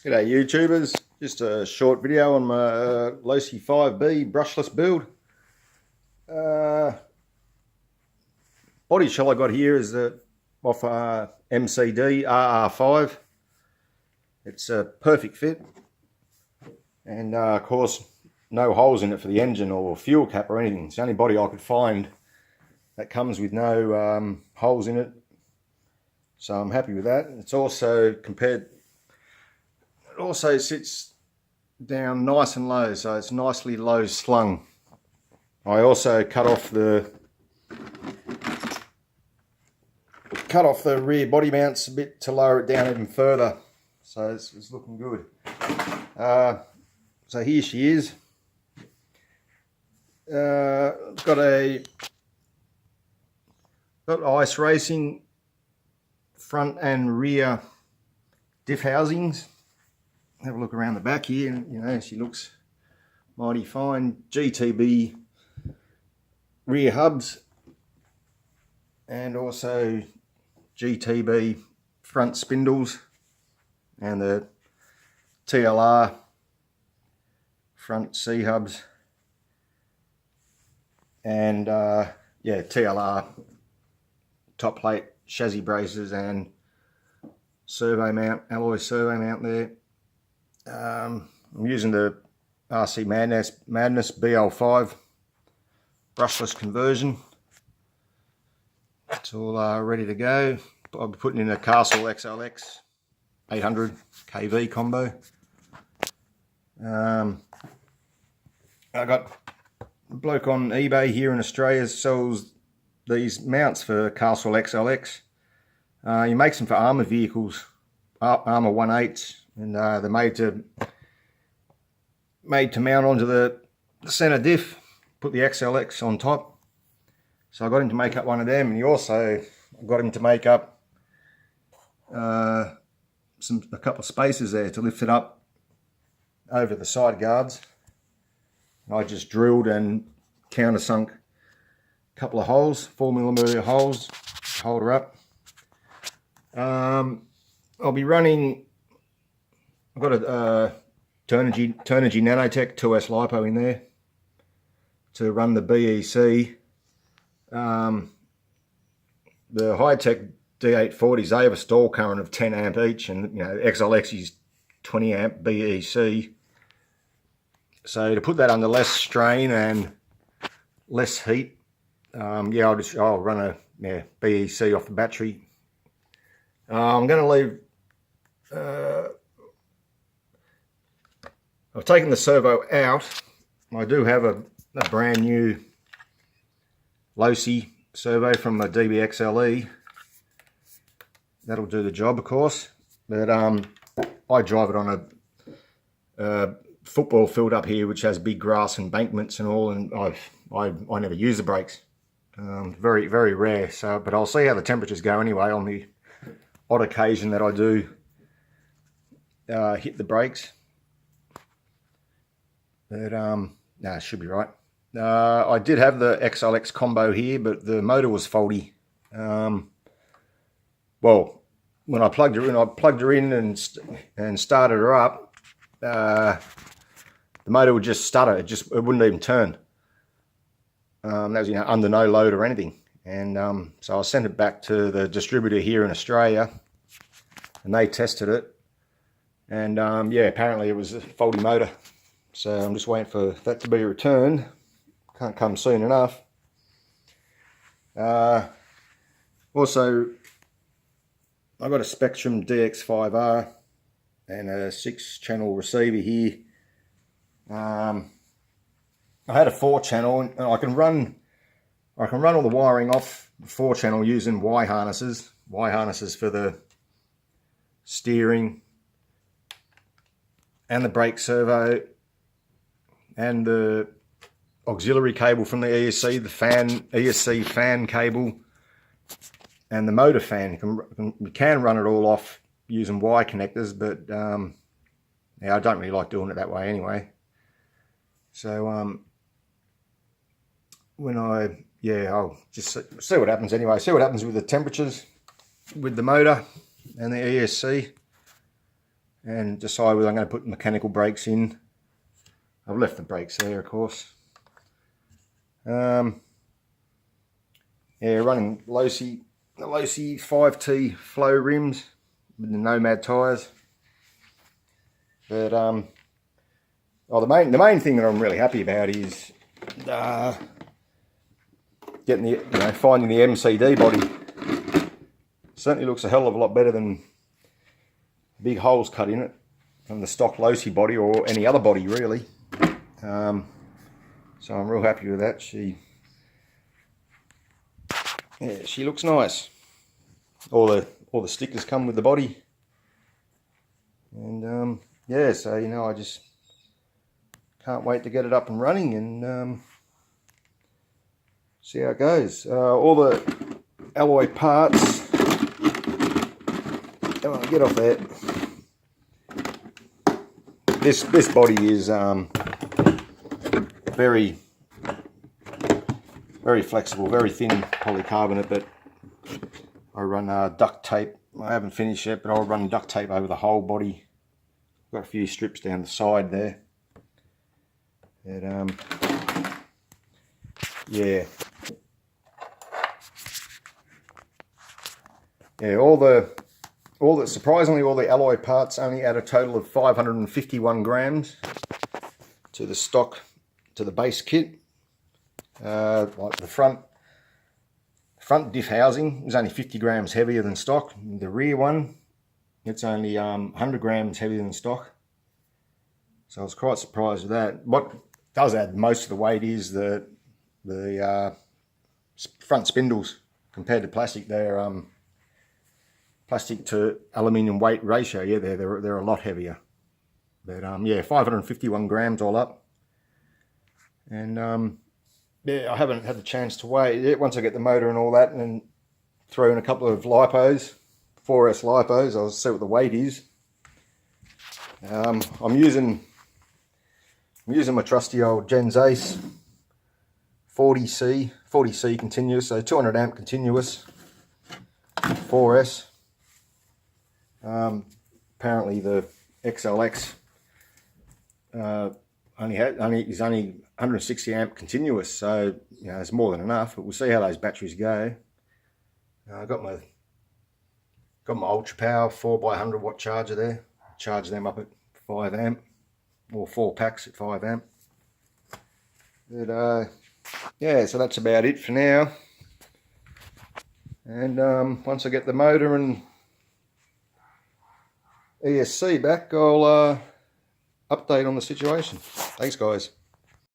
G'day YouTubers, just a short video on my Losi 5B brushless build. Body shell I got here is off MCD RR5. It's a perfect fit, and of course no holes in it for the engine or fuel cap or anything. It's the only body I could find that comes with no holes in it, so I'm happy with that. It's also it also sits down nice and low, so it's nicely low slung. I also cut off the rear body mounts a bit to lower it down even further, so it's looking good. So here she is. Got ice racing front and rear diff housings. Have a look around the back here, and you know, she looks mighty fine. GTB rear hubs, and also GTB front spindles, and the TLR front C hubs, and yeah, TLR top plate chassis braces and servo mount, alloy servo mount there. I'm using the RC Madness BL5 brushless conversion. It's all ready to go. I'll be putting in a Castle XLX 800 kV combo. I got a bloke on eBay here in Australia sells these mounts for Castle XLX. He makes them for armoured vehicles, Armour 1/8, and they're made to mount onto the centre diff, put the XLX on top. So I got him to make up one of them, and he also got him to make up a couple of spaces there to lift it up over the side guards. I just drilled and countersunk a couple of holes, 4mm holes to hold her up. I'll be running, I've got a Turnigy Nanotech 2S LiPo in there to run the BEC. The high-tech D840s, they have a stall current of 10 amp each, and you know, XLX's 20 amp BEC. So to put that under less strain and less heat, yeah, I'll run a BEC off the battery. I'm going to leave. I've taken the servo out. I do have a brand new Losi servo from the DBXLE. That'll do the job, of course. But I drive it on a football field up here, which has big grass embankments and all, and I never use the brakes. Very, very rare. So, but I'll see how the temperatures go anyway on the odd occasion that I do hit the brakes. But no, it should be right. I did have the XLX combo here, but the motor was faulty. Well, when I plugged her in and started her up. The motor would just stutter. It wouldn't even turn. That was, you know, under no load or anything. And so I sent it back to the distributor here in Australia, and they tested it. And yeah, apparently it was a faulty motor. So I'm just waiting for that to be returned. Can't come soon enough. Also, I got a Spectrum DX5R and a 6-channel receiver here. I had a 4-channel, and I can run all the wiring off the 4-channel using Y harnesses for the steering and the brake servo and the auxiliary cable from the ESC, the ESC fan cable, and the motor fan. You can run it all off using Y connectors, but yeah, I don't really like doing it that way anyway. So I'll just see what happens anyway. See what happens with the temperatures, with the motor and the ESC. and decide whether I'm going to put mechanical brakes in. I've left the brakes there, of course. Yeah, running Losi, the Losi 5T flow rims with the Nomad tyres. But oh, the main thing that I'm really happy about is getting the finding the MCD body. Certainly looks a hell of a lot better than big holes cut in it from the stock Losi body or any other body really. So I'm real happy with that. She looks nice. All the stickers come with the body, and yeah, so I just can't wait to get it up and running and see how it goes. All the alloy parts. Come on, get off there. This body is very flexible, very thin polycarbonate, but I run duct tape. I haven't finished yet, but I'll run duct tape over the whole body. Got a few strips down the side there. And yeah, surprisingly all the alloy parts only add a total of 551 grams to the base kit. Like the front diff housing is only 50 grams heavier than stock. The rear one, it's only 100 grams heavier than stock. So I was quite surprised with that. What does add most of the weight is the front spindles. Compared to plastic, they're plastic to aluminium weight ratio. Yeah, they're a lot heavier. But yeah, 551 grams all up. And yeah, I haven't had the chance to weigh it yet. Once I get the motor and all that and throw in a couple of lipos, 4S lipos, I'll see what the weight is. I'm using my trusty old Gens Ace 40C continuous, so 200 amp continuous 4S. Apparently the XLX is only 160 amp continuous, so it's more than enough. But we'll see how those batteries go. I got my ultra power 4x100 watt charger there. Charge them up at 5 amp, or 4 packs at 5 amp. But yeah, so that's about it for now. And once I get the motor and ESC back, I'll update on the situation. Thanks, guys.